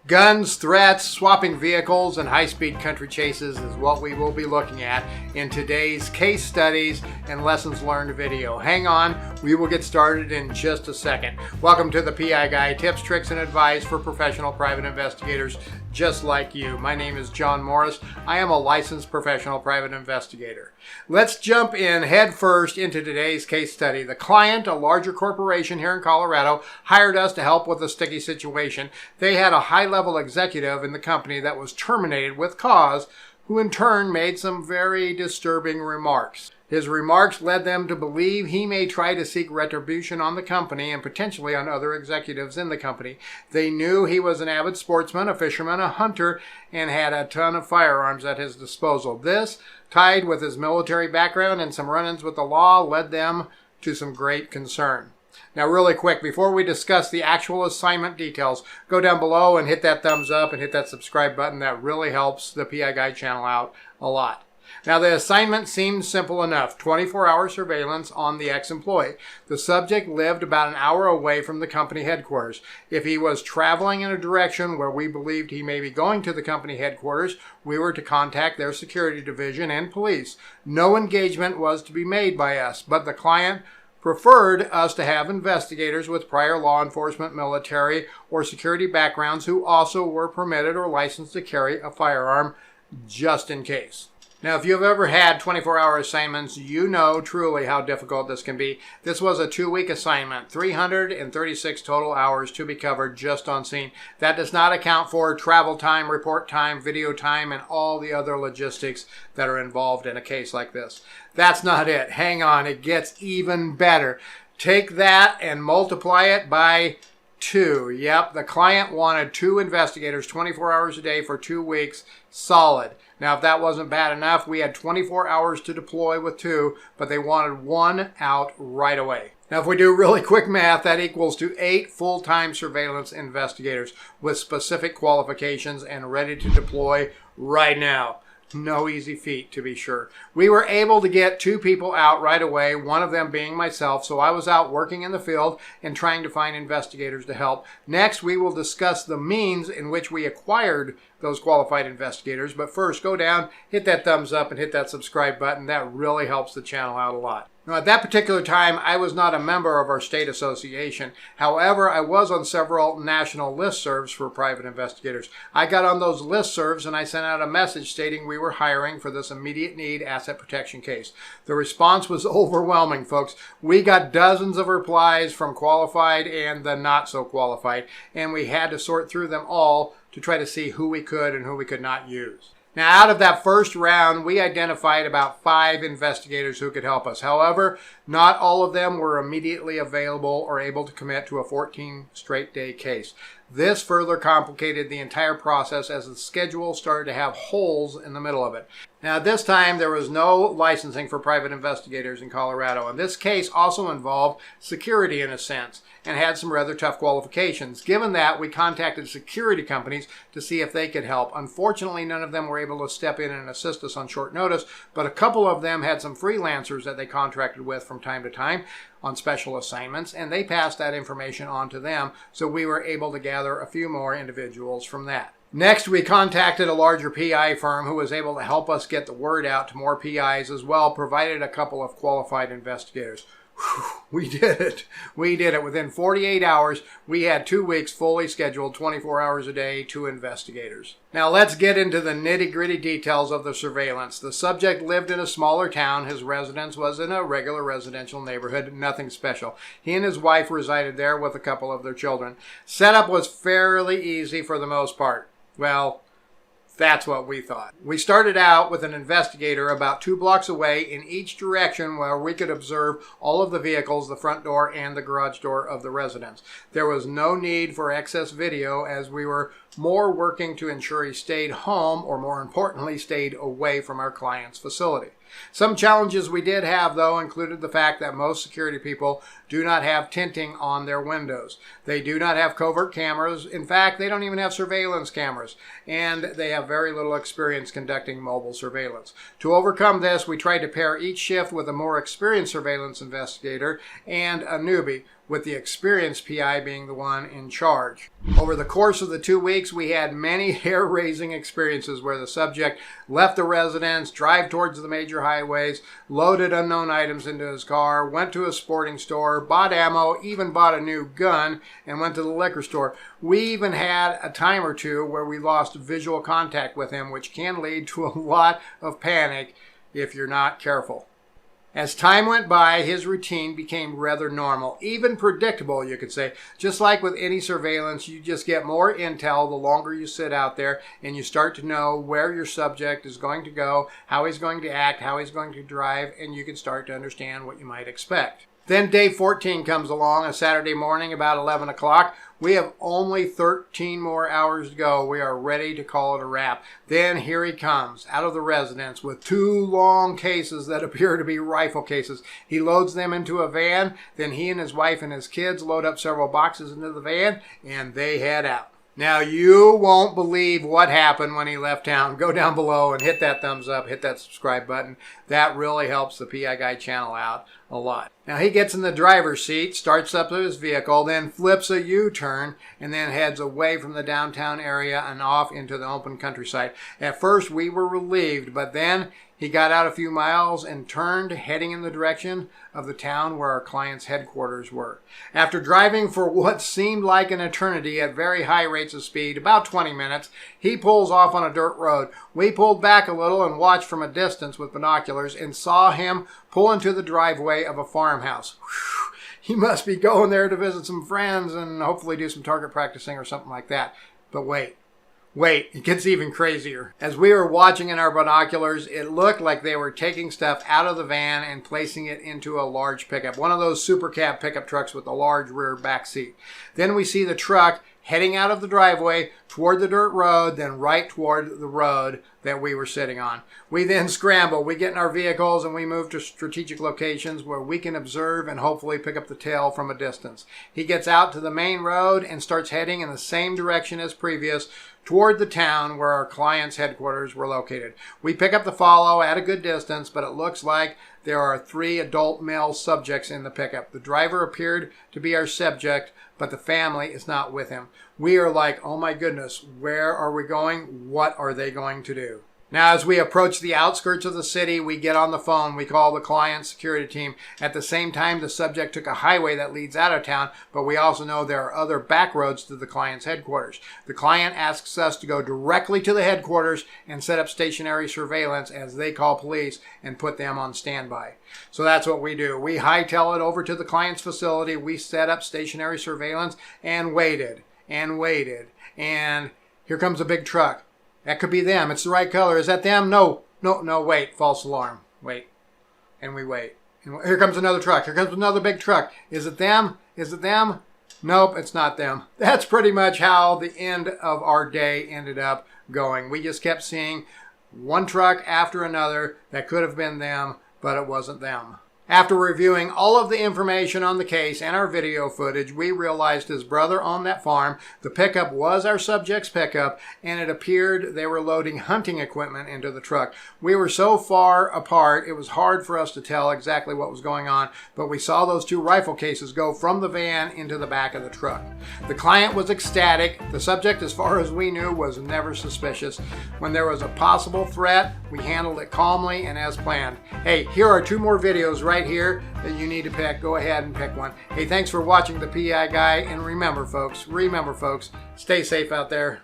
Guns, threats, swapping vehicles, and high-speed country chases is what we will be looking at in today's case studies and lessons learned video. Hang on, we will get started in just a second. Welcome to the PI Guy, tips, tricks, and advice for professional private investigators just like you. My name is John Morris. I am a licensed professional private investigator. Let's jump in head first into today's case study. The client, a larger corporation here in Colorado, hired us to help with a sticky situation. They had a high-level executive in the company that was terminated with cause, who in turn made some very disturbing remarks. His remarks led them to believe he may try to seek retribution on the company and potentially on other executives in the company. They knew he was an avid sportsman, a fisherman, a hunter, and had a ton of firearms at his disposal. This, tied with his military background and some run-ins with the law, led them to some great concern. Now, really quick, before we discuss the actual assignment details, go down below and hit that thumbs up and hit that subscribe button. That really helps the PI Guide channel out a lot. Now, the assignment seemed simple enough, 24-hour surveillance on the ex-employee. The subject lived about an hour away from the company headquarters. If he was traveling in a direction where we believed he may be going to the company headquarters, we were to contact their security division and police. No engagement was to be made by us, but the client preferred us to have investigators with prior law enforcement, military, or security backgrounds who also were permitted or licensed to carry a firearm just in case. Now, if you've ever had 24-hour assignments, you know truly how difficult this can be. This was a 2-week assignment, 336 total hours to be covered just on scene. That does not account for travel time, report time, video time, and all the other logistics that are involved in a case like this. That's not it. Hang on, it gets even better. Take that and multiply it by 2. Yep, the client wanted 2 investigators 24 hours a day for 2 weeks, solid. Now, if that wasn't bad enough, we had 24 hours to deploy with 2, but they wanted 1 out right away. Now, if we do really quick math, that equals to 8 full-time surveillance investigators with specific qualifications and ready to deploy right now. No easy feat, to be sure. We were able to get 2 people out right away, one of them being myself, so I was out working in the field and trying to find investigators to help. Next, we will discuss the means in which we acquired those qualified investigators, but first, go down, hit that thumbs up, and hit that subscribe button. That really helps the channel out a lot. Now, at that particular time, I was not a member of our state association. However, I was on several national listservs for private investigators. I got on those listservs and I sent out a message stating we were hiring for this immediate need asset protection case. The response was overwhelming, folks. We got dozens of replies from qualified and the not so qualified, and we had to sort through them all to try to see who we could and who we could not use. Now, out of that first round, we identified about 5 investigators who could help us. However, not all of them were immediately available or able to commit to a 14-straight-day case. This further complicated the entire process as the schedule started to have holes in the middle of it. Now, at this time, there was no licensing for private investigators in Colorado, and this case also involved security in a sense and had some rather tough qualifications. Given that, we contacted security companies to see if they could help. Unfortunately, none of them were able to step in and assist us on short notice, but a couple of them had some freelancers that they contracted with from time to time on special assignments, and they passed that information on to them, so we were able to gather a few more individuals from that. Next, we contacted a larger PI firm who was able to help us get the word out to more PIs as well, provided a couple of qualified investigators. Whew, we did it. We did it. Within 48 hours, we had 2 weeks fully scheduled, 24 hours a day, 2 investigators. Now let's get into the nitty-gritty details of the surveillance. The subject lived in a smaller town. His residence was in a regular residential neighborhood, nothing special. He and his wife resided there with a couple of their children. Setup was fairly easy for the most part. Well, that's what we thought. We started out with an investigator about 2 blocks away in each direction where we could observe all of the vehicles, the front door and the garage door of the residence. There was no need for excess video as we were more working to ensure he stayed home, or more importantly, stayed away from our client's facility. Some challenges we did have, though, included the fact that most security people do not have tinting on their windows. They do not have covert cameras. In fact, they don't even have surveillance cameras, and they have very little experience conducting mobile surveillance. To overcome this, we tried to pair each shift with a more experienced surveillance investigator and a newbie. with the experienced PI being the one in charge. Over the course of the 2 weeks, we had many hair-raising experiences where the subject left the residence, drive towards the major highways, loaded unknown items into his car, went to a sporting store, bought ammo, even bought a new gun, and went to the liquor store. We even had a time or two where we lost visual contact with him, which can lead to a lot of panic if you're not careful. As time went by, his routine became rather normal, even predictable, you could say. Just like with any surveillance, you just get more intel the longer you sit out there, and you start to know where your subject is going to go, how he's going to act, how he's going to drive, and you can start to understand what you might expect. Then day 14 comes along, a Saturday morning about 11 o'clock. We have only 13 more hours to go. We are ready to call it a wrap. Then here he comes out of the residence with 2 long cases that appear to be rifle cases. He loads them into a van. Then he and his wife and his kids load up several boxes into the van, and they head out. Now, you won't believe what happened when he left town. Go down below and hit that thumbs up, hit that subscribe button. That really helps the PI Guy channel out a lot. Now, he gets in the driver's seat, starts up to his vehicle, then flips a U-turn, and then heads away from the downtown area and off into the open countryside. At first, we were relieved, but then he got out a few miles and turned, heading in the direction of the town where our client's headquarters were. After driving for what seemed like an eternity at very high rates of speed, about 20 minutes, he pulls off on a dirt road. We pulled back a little and watched from a distance with binoculars and saw him pull into the driveway of a farmhouse. Whew. He must be going there to visit some friends and hopefully do some target practicing or something like that. But wait, it gets even crazier. As we were watching in our binoculars, it looked like they were taking stuff out of the van and placing it into a large pickup, one of those super cab pickup trucks with a large rear back seat. Then we see the truck heading out of the driveway toward the dirt road, then right toward the road that we were sitting on. We then scramble. We get in our vehicles and we move to strategic locations where we can observe and hopefully pick up the tail from a distance. He gets out to the main road and starts heading in the same direction as previous toward the town where our client's headquarters were located. We pick up the follow at a good distance, but it looks like there are 3 adult male subjects in the pickup. The driver appeared to be our subject, but the family is not with him. We are like, oh my goodness, where are we going? What are they going to do? Now, as we approach the outskirts of the city, we get on the phone. We call the client's security team. At the same time, the subject took a highway that leads out of town, but we also know there are other back roads to the client's headquarters. The client asks us to go directly to the headquarters and set up stationary surveillance, as they call police, and put them on standby. So that's what we do. We hightail it over to the client's facility. We set up stationary surveillance and waited, and here comes a big truck. That could be them. It's the right color. Is that them? No, wait. False alarm. Wait. And we wait. And here comes another truck. Here comes another big truck. Is it them? Nope, it's not them. That's pretty much how the end of our day ended up going. We just kept seeing one truck after another that could have been them, but it wasn't them. After reviewing all of the information on the case and our video footage, we realized his brother owned that farm, the pickup was our subject's pickup, and it appeared they were loading hunting equipment into the truck. We were so far apart, it was hard for us to tell exactly what was going on, but we saw those 2 rifle cases go from the van into the back of the truck. The client was ecstatic. The subject, as far as we knew, was never suspicious. When there was a possible threat, we handled it calmly and as planned. Hey, here are 2 more videos right here that you need to pick. Go ahead and pick one. Hey, thanks for watching the PI Guy, and remember folks, stay safe out there.